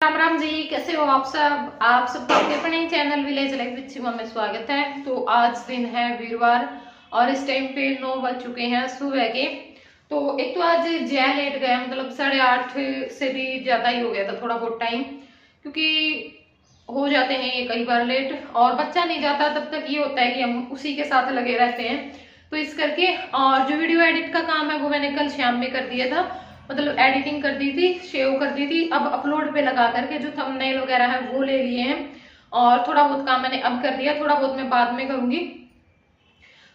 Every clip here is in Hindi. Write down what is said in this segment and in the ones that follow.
राम राम जी, कैसे हो आप सब। आप सबका अपने channel village life with Shiva में स्वागत है। तो आज दिन है वीरवार और इस टाइम पे 9 बज चुके हैं सुबह के। तो एक तो आज जय लेट गया, मतलब 8:30 से भी ज्यादा ही हो गया था थोड़ा बहुत टाइम, क्योंकि हो जाते हैं ये कई बार लेट और बच्चा नहीं जाता तब तक ये होता है कि हम उसी के साथ लगे रहते हैं। तो इस करके और जो वीडियो एडिट का काम है वो मैंने कल शाम में कर दिया था, मतलब एडिटिंग कर दी थी, सेव कर दी थी। अब अपलोड पे लगा करके जो थंबनेल वगैरह है वो ले लिए हैं और थोड़ा बहुत काम मैंने अब कर दिया, थोड़ा बहुत मैं बाद में करूंगी।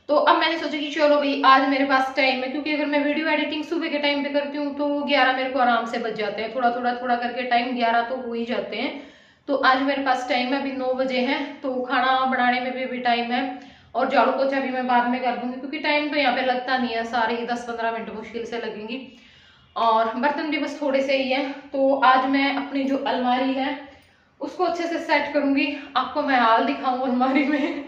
तो अब मैंने सोचा कि चलो भाई आज मेरे पास टाइम है, क्योंकि अगर मैं वीडियो एडिटिंग सुबह के टाइम पे करती हूँ तो 11 मेरे को आराम से बच जाते हैं, थोड़ा करके टाइम 11 तो हो ही जाते हैं। तो आज मेरे पास टाइम है, अभी 9 बजे है, तो खाना बनाने में भी टाइम है और झाड़ू पोछा भी मैं बाद में कर दूंगी, क्योंकि टाइम तो यहाँ पे लगता नहीं है, सारे ही 10-15 मिनट मुश्किल से लगेंगी और बर्तन भी बस थोड़े से ही है। तो आज मैं अपनी जो अलमारी है उसको अच्छे से सेट करूंगी, आपको मैं हाल दिखाऊं अलमारी में।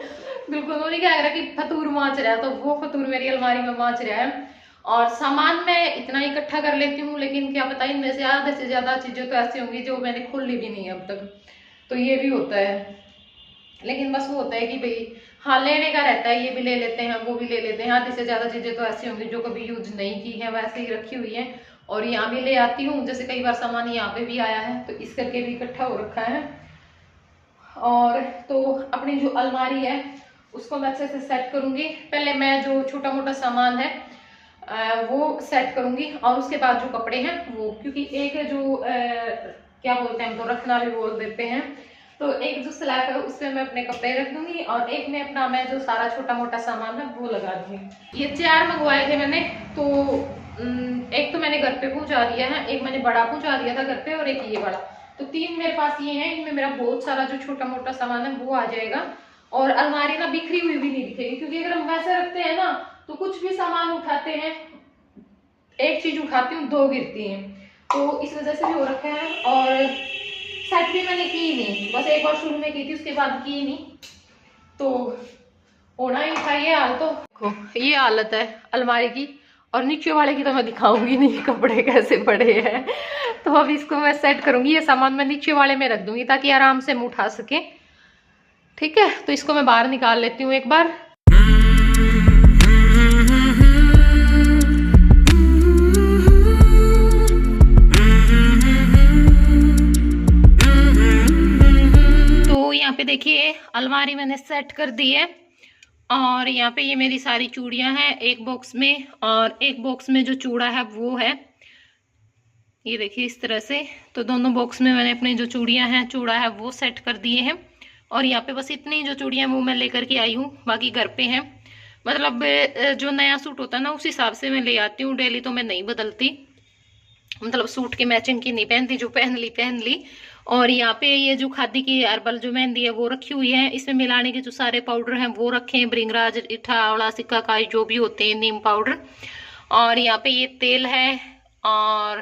बिल्कुल वो नहीं कह रहा कि फतूर माच रहा है, तो वो फतूर मेरी अलमारी में माच रहा है। और सामान मैं इतना इकट्ठा कर लेती हूँ, लेकिन क्या पता इनमें से आधे से ज्यादा चीजें तो ऐसी होंगी जो मैंने खोली भी नहीं है अब तक, तो ये भी होता है। लेकिन बस वो होता है कि भाई हाँ लेने का रहता है, ये भी ले लेते हैं वो भी ले लेते हैं। आधी से ज्यादा चीजें तो ऐसी होंगी जो कभी यूज नहीं की है, वैसे ही रखी हुई है और यहाँ भी ले आती हूँ। जैसे कई बार सामान यहाँ पे भी आया है तो इस करके भी इकट्ठा हो रखा है। और तो अपनी जो अलमारी है उसको मैं अच्छे से सेट करूंगी। पहले मैं जो छोटा मोटा सामान है वो सेट करूंगी और उसके बाद जो कपड़े हैं वो, क्योंकि एक है जो क्या बोलते हैं हम तो रखना भी बोल देते हैं, तो एक जो स्लैब है उसमें मैं अपने कपड़े रख दूंगी और एक में अपना मैं जो सारा छोटा मोटा सामान है वो लगा दूंगी। ये 4 मंगवाए थे मैंने, तो एक तो मैंने घर पे पहुंचा दिया है, एक मैंने बड़ा पहुंचा दिया था घर पे और एक ये बड़ा, तो 3 मेरे पास ये हैं। इनमें मेरा बहुत सारा जो छोटा मोटा सामान है वो आ जाएगा और अलमारी ना बिखरी हुई भी नहीं दिखेगी, क्योंकि अगर हम वैसे रखते हैं ना तो कुछ भी सामान उठाते हैं, एक चीज उठाती हूँ 2 गिरती हैं, तो इस वजह से भी हो रखा है। और सेट भी मैंने की नहीं, बस एक बार शुरू में की थी उसके बाद की नहीं, तो होना ही था ये हाल। तो देखो ये हालत है अलमारी की, और नीचे वाले की तो मैं दिखाऊंगी नहीं कपड़े कैसे पड़े हैं। तो अब इसको मैं सेट करूंगी, ये सामान मैं नीचे वाले में रख दूंगी ताकि आराम से हम उठा सके। ठीक है, तो इसको मैं बाहर निकाल लेती हूँ एक बार। तो यहाँ पे देखिए अलमारी मैंने सेट कर दी है और यहाँ पे ये मेरी सारी चूड़ियां हैं एक बॉक्स में, और एक बॉक्स में जो चूड़ा है वो है, ये देखिए इस तरह से। तो दोनों बॉक्स में मैंने अपनी जो चूड़ियां हैं चूड़ा है वो सेट कर दिए हैं। और यहाँ पे बस इतनी जो चूड़ियां वो मैं लेकर के आई हूँ, बाकी घर पे हैं। मतलब जो नया सूट होता है ना उस हिसाब से मैं ले आती हूँ, डेली तो मैं नहीं बदलती, मतलब सूट के मैचिंग की नहीं पहनती, जो पहन ली। और यहाँ पे ये जो खादी की हर्बल जो मेहंदी है वो रखी हुई है, इसमें मिलाने के जो सारे पाउडर हैं वो रखे हैं, भृंगराज, इठा, आंवला, सिक्काकाई जो भी होते हैं, नीम पाउडर। और यहाँ पे ये तेल है और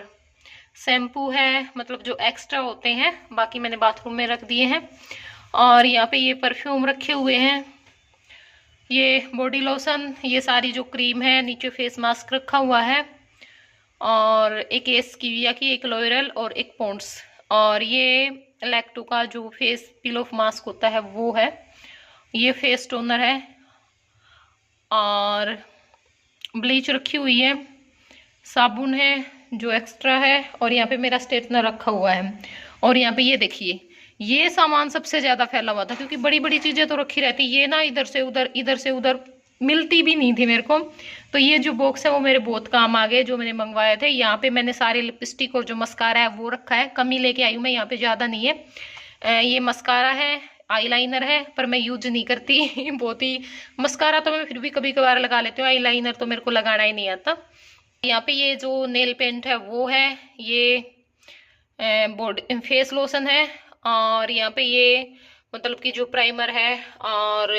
शैम्पू है, मतलब जो एक्स्ट्रा होते हैं, बाकी मैंने बाथरूम में रख दिए हैं। और यहाँ पे ये परफ्यूम रखे हुए हैं, ये बॉडी लोशन, ये सारी जो क्रीम है, नीचे फेस मास्क रखा हुआ है, और एक एसकीविया की, एक लॉयरल और एक पॉन्ड्स, और ये लैक्टो का जो फेस पील ऑफ मास्क होता है वो है, ये फेस टोनर है, और ब्लीच रखी हुई है, साबुन है जो एक्स्ट्रा है, और यहाँ पे मेरा स्ट्रेटनर रखा हुआ है। और यहाँ पे ये देखिए ये सामान सबसे ज्यादा फैला हुआ था, क्योंकि बड़ी बड़ी चीजें तो रखी रहती, ये ना इधर से उधर मिलती भी नहीं थी मेरे को। तो ये जो बॉक्स है वो मेरे बहुत काम आ गए जो मैंने मंगवाए थे। यहाँ पे मैंने सारे लिपस्टिक और जो मस्कारा है वो रखा है, कम ही लेके आई हूँ मैं, यहाँ पे ज्यादा नहीं है। ये मस्कारा है, आईलाइनर है, पर मैं यूज नहीं करती बहुत ही। मस्कारा तो मैं फिर भी कभी कभार लगा लेती हूँ, आईलाइनर तो मेरे को लगाना ही नहीं आता। यहाँ पे ये जो नेल पेंट है वो है, ये बॉडी फेस लोशन है, और यहाँ पे ये मतलब कि जो प्राइमर है, और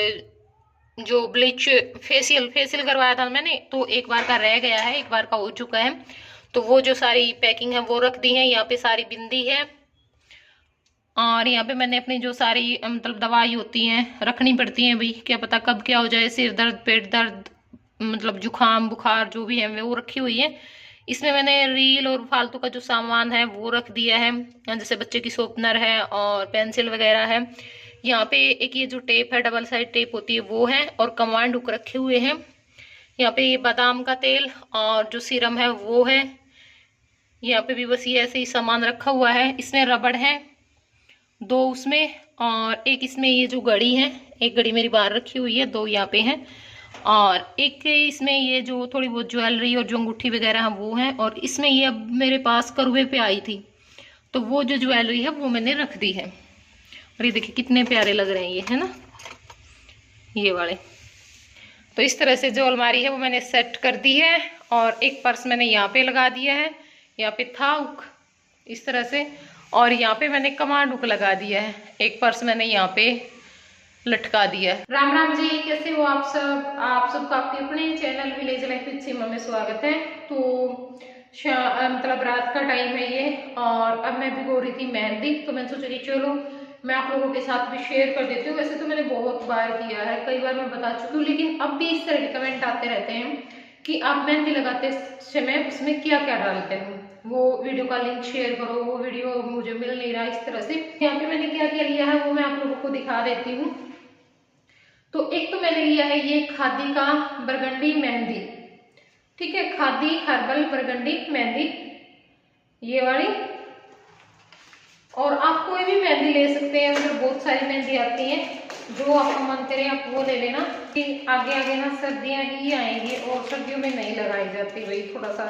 जो ब्लीच फेशियल करवाया था मैंने, तो एक बार का रह गया है, एक बार का हो चुका है, तो वो जो सारी पैकिंग है वो रख दी है। यहाँ पे सारी बिंदी है, और यहाँ पे मैंने अपनी जो सारी मतलब दवाई होती हैं रखनी पड़ती हैं, भाई क्या पता कब क्या हो जाए, सिर दर्द, पेट दर्द, मतलब जुकाम बुखार जो भी है वो रखी हुई है। इसमें मैंने रील और फालतू का जो सामान है वो रख दिया है, जैसे बच्चे की शॉर्पनर है और पेंसिल वगैरह है। यहाँ पे एक ये जो टेप है, डबल साइड टेप होती है वो है, और कमांड हुक रखे हुए हैं। यहाँ पे ये बादाम का तेल और जो सीरम है वो है। यहाँ पे भी बस ये ऐसे ही सामान रखा हुआ है। इसमें रबड़ है 2 उसमें, और एक इसमें ये जो घड़ी है, एक घड़ी मेरी बाहर रखी हुई है, 2 यहाँ पे है, और एक इसमें ये जो थोड़ी बहुत ज्वेलरी और जो अंगूठी वगैरह है वो है। और इसमें ये अब मेरे पास करुए पे आई थी तो वो जो ज्वेलरी है वो मैंने रख दी है। और ये देखिए कितने प्यारे लग रहे हैं ये, है ना, ये वाले। तो इस तरह से जो अलमारी है वो मैंने सेट कर दी है। और एक पर्स मैंने यहाँ पे लगा दिया है, यहाँ पे था हुक इस तरह से, और यहाँ पे मैंने कमांड हुक लगा दिया है। एक पर्स मैंने यहाँ पे लटका दिया है। राम राम जी, कैसे हो आप सब? आप सबका आपके अपने चैनल विलेज लाइफ विद सीमा में स्वागत है। तो मतलब रात का टाइम है ये, और अब मैं भिगो रही थी मेहंदी, तो मैंने सोचा कि चलो मैं आप लोगों के साथ भी शेयर कर देती हूँ। वैसे तो मैंने बहुत बार किया है, कई बार मैं बता चुकी हूँ, लेकिन अब भी इस तरह के कमेंट आते रहते हैं कि आप मेहंदी लगाते समय उसमें क्या क्या डालते हैं, वो वीडियो का लिंक शेयर करो, वो वीडियो मुझे मिल नहीं रहा, इस तरह से। यहाँ पे मैंने क्या क्या लिया है वो मैं आप लोगों को दिखा देती हूँ। तो एक तो मैंने लिया है ये खादी का बरगंडी मेहंदी, ठीक है, खादी हर्बल बरगंडी मेहंदी ये वाली। और आप कोई भी मेहंदी ले सकते हैं, मतलब बहुत सारी मेहंदी आती है, जो आपका मन करे आप वो ले लेना। कि आगे आगे ना सर्दियां ही आएंगी और सर्दियों में नहीं लगाई जाती भाई, थोड़ा सा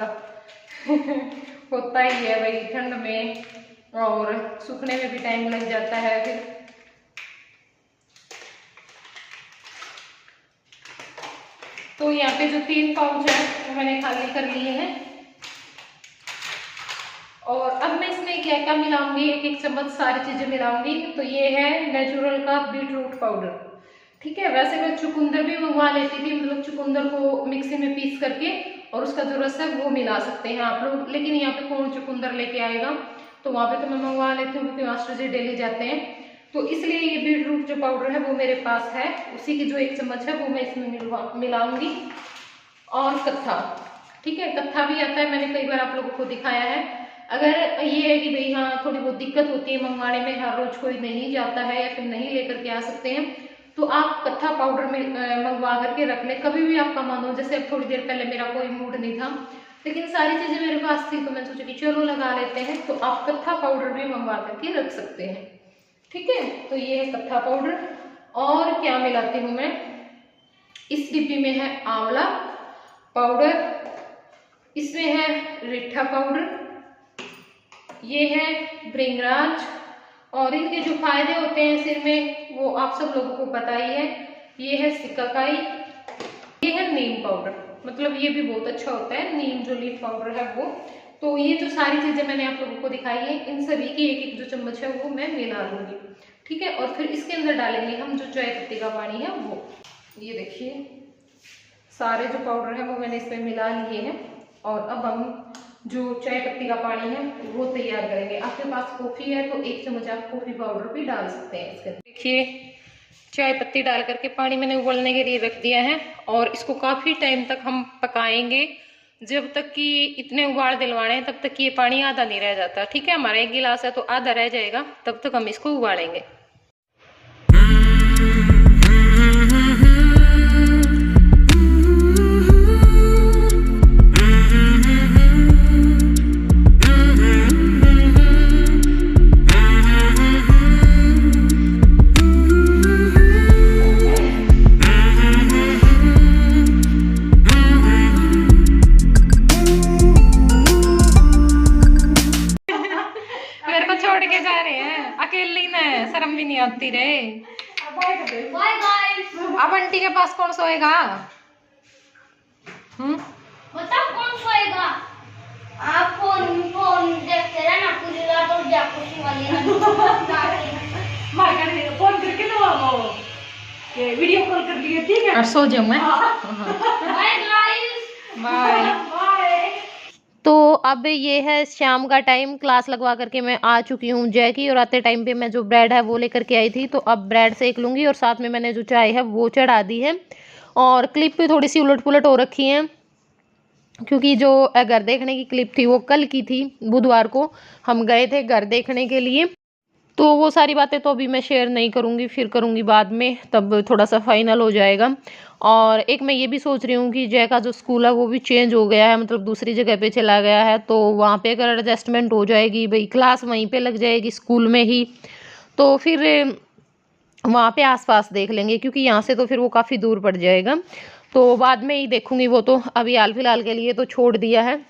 होता ही है भाई ठंड में, और सूखने में भी टाइम लग जाता है फिर। तो यहाँ पे जो 3 पाउच है वो मैंने खाली कर लिए हैं। और अब मैं इसमें क्या क्या मिलाऊंगी, एक एक चम्मच सारी चीजें मिलाऊंगी। तो ये है नेचुरल का बीटरूट पाउडर, ठीक है। वैसे मैं चुकंदर भी मंगवा लेती थी, मतलब चुकंदर को मिक्सी में पीस करके और उसका जो रस है वो मिला सकते हैं आप लोग, लेकिन यहाँ पे कौन चुकंदर लेके आएगा, तो वहां पे तो मैं मंगवा लेती हूँ क्योंकि मास्टर जी डेली जाते हैं। तो इसलिए ये बीटरूट जो पाउडर है वो मेरे पास है, उसी की जो 1 चम्मच है वो मैं इसमें मिलाऊंगी। और कत्था, ठीक है, कत्था भी आता है, मैंने कई बार आप लोगों को दिखाया है। अगर ये है कि भाई हाँ थोड़ी बहुत दिक्कत होती है मंगवाने में, हर रोज कोई नहीं जाता है या फिर नहीं लेकर के आ सकते हैं, तो आप कत्था पाउडर में मंगवा करके रख ले, कभी भी आपका मन हो। जैसे अब थोड़ी देर पहले मेरा कोई मूड नहीं था, लेकिन सारी चीजें मेरे पास थी, तो मैं सोचा कि चलो लगा लेते हैं। तो आप कत्था पाउडर भी मंगवा करके रख सकते हैं, ठीक है। तो ये है कत्था पाउडर। और क्या मिलाती हूँ मैं, इस डिब्बी में है आंवला पाउडर, इसमें है रीठा पाउडर, ये है भृंगराज, और इनके जो फायदे होते हैं सिर में वो आप सब लोगों को पता ही है। ये है सिकाकाई, ये है नीम पाउडर, मतलब ये भी बहुत अच्छा होता है, नीम जो लीफ पाउडर है वो। तो ये जो सारी चीजें मैंने आप लोगों को दिखाई है, इन सभी की 1-1 जो चम्मच है वो मैं मिला लूंगी, ठीक है। और फिर इसके अंदर डालेंगे हम जो चाय पत्ती का पानी है वो। ये देखिए सारे जो पाउडर है वो मैंने इसमें मिला लिए हैं, और अब हम जो चाय पत्ती का पानी है वो तैयार करेंगे। आपके पास कॉफी है तो 1 चम्मच आप कॉफी पाउडर भी डाल सकते हैं इसके अंदर। देखिए चाय पत्ती डाल करके पानी मैंने उबलने के लिए रख दिया है, और इसको काफी टाइम तक हम पकाएंगे, जब तक कि इतने उबाल दिलवाने हैं तब तक ये पानी आधा नहीं रह जाता, ठीक है। हमारा 1 गिलास है तो आधा रह जाएगा, तब तक हम इसको उबालेंगे। अकेली ने शर्म भी नहीं आती रे। अब आंटी के पास कौन सोएगा? बताओ कौन सोएगा? आप फोन देखते रहना पूरी रात और जागृति वाली मार्केट फोन करके ना वो ये वीडियो कॉल कर लिए, ठीक है। और सो जाऊं मैं। Bye guys, bye. तो अब ये है शाम का टाइम, क्लास लगवा करके मैं आ चुकी हूँ जय की, और आते टाइम पे मैं जो ब्रेड है वो लेकर के आई थी, तो अब ब्रेड सेक लूँगी, और साथ में मैंने जो चाय है वो चढ़ा दी है। और क्लिप भी थोड़ी सी उलट पुलट हो रखी है, क्योंकि जो घर देखने की क्लिप थी वो कल की थी, बुधवार को हम गए थे घर देखने के लिए। तो वो सारी बातें तो अभी मैं शेयर नहीं करूँगी, फिर करूँगी बाद में, तब थोड़ा सा फाइनल हो जाएगा। और एक मैं ये भी सोच रही हूँ कि जय का जो स्कूल है वो भी चेंज हो गया है, मतलब दूसरी जगह पे चला गया है, तो वहाँ पे अगर एडजस्टमेंट हो जाएगी, भाई क्लास वहीं पे लग जाएगी स्कूल में ही, तो फिर वहाँ पे आसपास देख लेंगे, क्योंकि यहाँ से तो फिर वो काफ़ी दूर पड़ जाएगा। तो बाद में ही देखूंगी वो, तो अभी हाल फिलहाल के लिए तो छोड़ दिया है।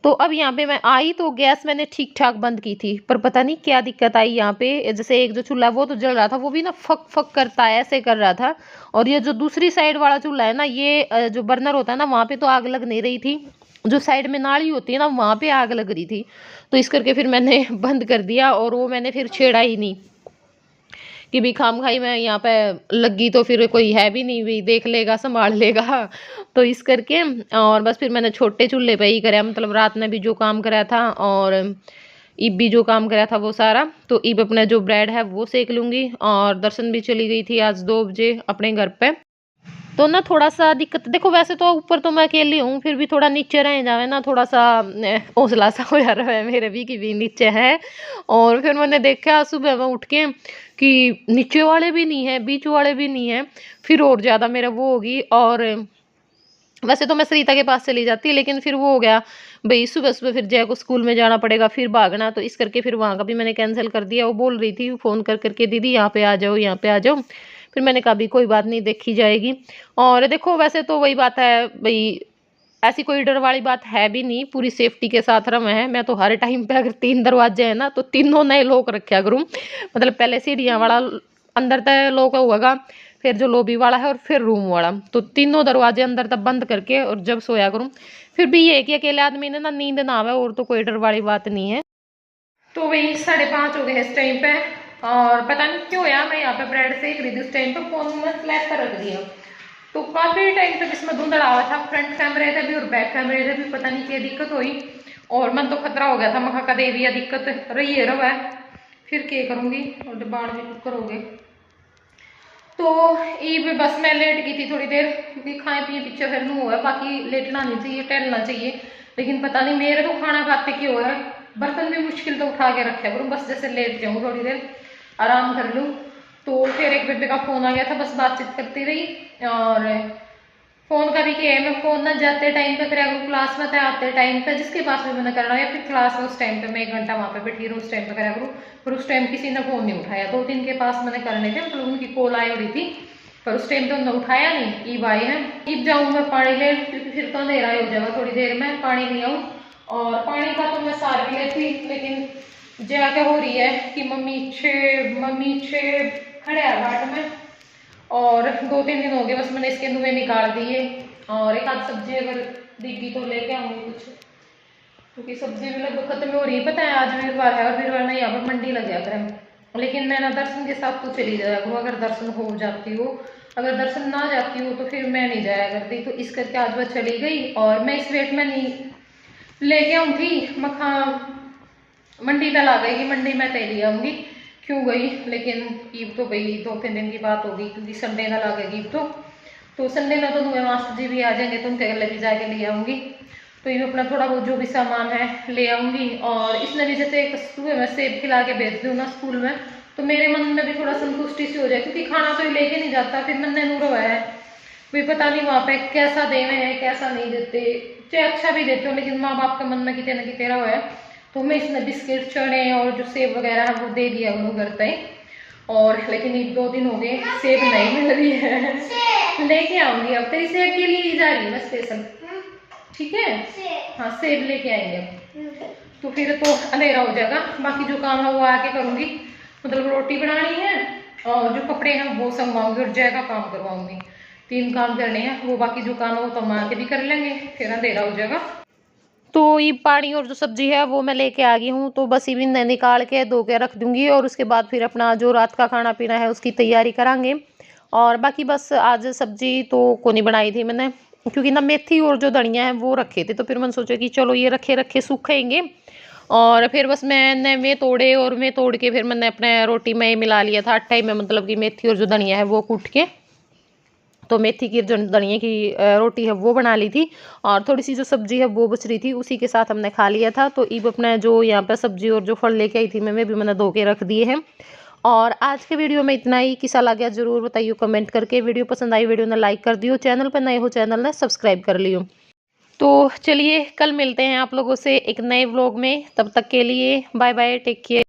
तो अब यहाँ पे मैं आई तो गैस मैंने ठीक ठाक बंद की थी, पर पता नहीं क्या दिक्कत आई यहाँ पे। जैसे एक जो चूल्हा वो तो जल रहा था, वो भी ना फक फक करता है, ऐसे कर रहा था। और ये जो दूसरी साइड वाला चूल्हा है ना, ये जो बर्नर होता है ना, वहाँ पे तो आग लग नहीं रही थी, जो साइड में नाली होती है ना वहाँ पे आग लग रही थी। तो इस करके फिर मैंने बंद कर दिया, और वो मैंने फिर छेड़ा ही नहीं कि भी खाम खाई मैं यहाँ पे लगी, तो फिर कोई है भी नहीं, भी देख लेगा संभाल लेगा। तो इस करके और बस फिर मैंने छोटे चूल्हे पे ही कराया, मतलब रात में भी जो काम कराया था और ईब भी जो काम कराया था वो सारा। तो ईब अपना जो ब्रेड है वो सेक लूँगी, और दर्शन भी चली गई थी आज 2 बजे अपने घर पे। तो ना थोड़ा सा दिक्कत, देखो वैसे तो ऊपर तो मैं अकेली हूँ, फिर भी थोड़ा नीचे रह जावे ना, थोड़ा सा हौसला सा हो जा रहा है मेरे भी नीचे है। और फिर मैंने देखा सुबह में उठ के कि नीचे वाले भी नहीं है, बीच वाले भी नहीं है, फिर और ज़्यादा मेरा वो होगी। और वैसे तो मैं सरिता के पास चली जाती, लेकिन फिर वो हो गया भाई सुबह सुबह फिर जय को स्कूल में जाना पड़ेगा, फिर भागना, तो इस करके फिर वहाँ का भी मैंने कैंसिल कर दिया। वो बोल रही थी फ़ोन कर करके, दीदी यहाँ पे आ जाओ, यहाँ पे आ जाओ। फिर मैंने कहा भी कोई बात नहीं, देखी जाएगी। और देखो वैसे तो वही बात है भाई, ऐसी कोई डर वाली बात है भी नहीं, पूरी सेफ्टी के साथ रहा है। मैं तो हर टाइम पे अगर 3 दरवाजे हैं ना, तो तीनों नए लॉक रखा करूँ, मतलब पहले सीढ़ियाँ वाला अंदर तक लॉक होगा, फिर जो लॉबी वाला है, और फिर रूम वाला, तो तीनों दरवाजे अंदर तक बंद करके और जब सोया करूँ। फिर भी ये है कि अकेले आदमी ने ना नींद ना आवे, और तो कोई डर वाली बात नहीं है। तो वही 5:30 हो गए इस टाइम पे, और पता नहीं क्यों यार मैं यहाँ पे ब्रेड सेक रही थी, उस टाइम पे फोन में स्लैब पर रख दिया। तो काफी टाइम तक इसमें धुंधला हुआ था, फ्रंट कैमरे थे भी और बैक कैमरे थे भी, पता नहीं क्या दिक्कत हुई, और मन तो खतरा हो गया था, मखा का देवी दिक्कत रही है रवा है, फिर क्या करूंगी, और डिब्बाड़ में कुकर हो गए। तो ये भी बस मैं लेट गई थी थोड़ी देर, क्योंकि खाए पिए पीछे फिर नू हुआ, बाकी लेटना नहीं चाहिए, टहलना चाहिए, लेकिन पता नहीं मेरे तो खाना खाते क्यों है, बर्तन भी मुश्किल तो उठा के रखे करूँ, बस जैसे लेट जाऊँ थोड़ी देर आराम कर लूँ। तो फिर एक बेबे का फोन आ गया था, बस बातचीत करती रही। और फोन का भी क्या है, मैं फोन ना जाते टाइम पे करा करूँ, क्लास में आते टाइम पे जिसके पास भी मैंने करना है, या फिर क्लास है उस टाइम पे मैं 1 घंटा वहाँ पे बैठी रहूँ, उस टाइम पे करा करूँ। पर उस टाइम किसी ने फोन नहीं उठाया, 2-3 के पास मैंने करने थे, मतलब उनकी कॉल आई हो रही थी, पर उस टाइम पे उन्होंने उठाया नहीं। ईब आई है, ईब जाऊँ मैं पानी ले, क्योंकि फिर तो अंधेरा हो जाएगा थोड़ी देर में, पानी नहीं आऊँ। और पानी का तो मैं सार भी लेती, लेकिन जया क्या हो रही है कि मम्मी छे खड़े है बाट में, और 2-3 दिन हो गए बस मैंने इसके नुए निकाल दिए। और एक आध सब्जी अगर दीदी तो लेके आऊंगी कुछ, क्योंकि सब्जी भी लगभग खत्म हो रही है। पता है आज वीरवार है, और वीरवार ना यहाँ पर मंडी लग जाकर है, लेकिन मैं ना दर्शन के साथ तो चली जाया करूँ, अगर दर्शन हो जाती हो, अगर दर्शन ना जाती हो तो फिर मैं नहीं जाया करती। तो इस करके आज वह चली गई, और मैं इस वेट में नहीं लेके आऊँ थी मखा मंडी तक आ गई, मंडी में तय ले आऊंगी, क्यों गई। लेकिन ईब तो भाई 2-3 दिन की बात होगी, क्योंकि संडे ना लागेगी ईब तो संडे में तो नुए मास्टर जी भी आ जाएंगे, तो उनके गले भी जाके ले आऊंगी। तो ये अपना थोड़ा बहुत जो भी सामान है ले आऊंगी। और इसने भी जैसे सुबह में सेब खिला के भेज दूँ ना स्कूल में, तो मेरे मन में भी थोड़ा संतुष्टि सी हो जाए, क्योंकि खाना तो लेके नहीं जाता, फिर मन ने नूरो है भी पता नहीं वहाँ पे कैसा देवे है कैसा नहीं देते, चाहे अच्छा भी देते हो, लेकिन माँ बाप के मन में कितने न कितने रहा है। तो मैं इसमें बिस्किट चने और जो सेब वगैरह है वो दे दिया उन्होंने घर पे। और लेकिन 1-2 दिन हो गए सेब नहीं मिल रही है, लेके आऊंगी अब, तेरी सेब के लिए ही जा रही है मैं स्पेशल, ठीक है। हाँ सेब लेके आएंगे, तो फिर तो अंधेरा हो जाएगा, बाकी जो काम है वो आके करूंगी, मतलब रोटी बनानी है और जो कपड़े हैं वो संगवाऊंगी और जय का काम करवाऊंगी, 3 काम करने हैं। वो बाकी जो काम है वो तो हम आके भी कर लेंगे, फिर अंधेरा हो जाएगा। तो ये पानी और जो सब्जी है वो मैं लेके आ गई हूँ, तो बस इवन निकाल के धो के रख दूंगी, और उसके बाद फिर अपना जो रात का खाना पीना है उसकी तैयारी करांगे। और बाकी बस आज सब्जी तो को नहीं बनाई थी मैंने, क्योंकि ना मेथी और जो धनिया है वो रखे थे, तो फिर मैंने सोचा कि चलो ये रखे रखे सूखेंगे। और फिर बस मैंने वे तोड़े, और मैं तोड़ के फिर मैंने अपने रोटी में मिला लिया था आटे में, मतलब कि मेथी और जो धनिया है वो कूट के, तो मेथी की जो धनिए की रोटी है वो बना ली थी, और थोड़ी सी जो सब्जी है वो बच रही थी, उसी के साथ हमने खा लिया था। तो ईब अपना जो यहाँ पर सब्जी और जो फल लेके आई थी मैं भी मैंने धो के रख दिए हैं। और आज के वीडियो में इतना ही। कैसा लगा जरूर बताइए कमेंट करके। वीडियो पसंद आई वीडियो ने लाइक कर दियो, चैनल पर नए हो चैनल ने सब्सक्राइब कर लियो। तो चलिए कल मिलते हैं आप लोगों से एक नए व्लॉग में, तब तक के लिए बाय बाय, टेक केयर।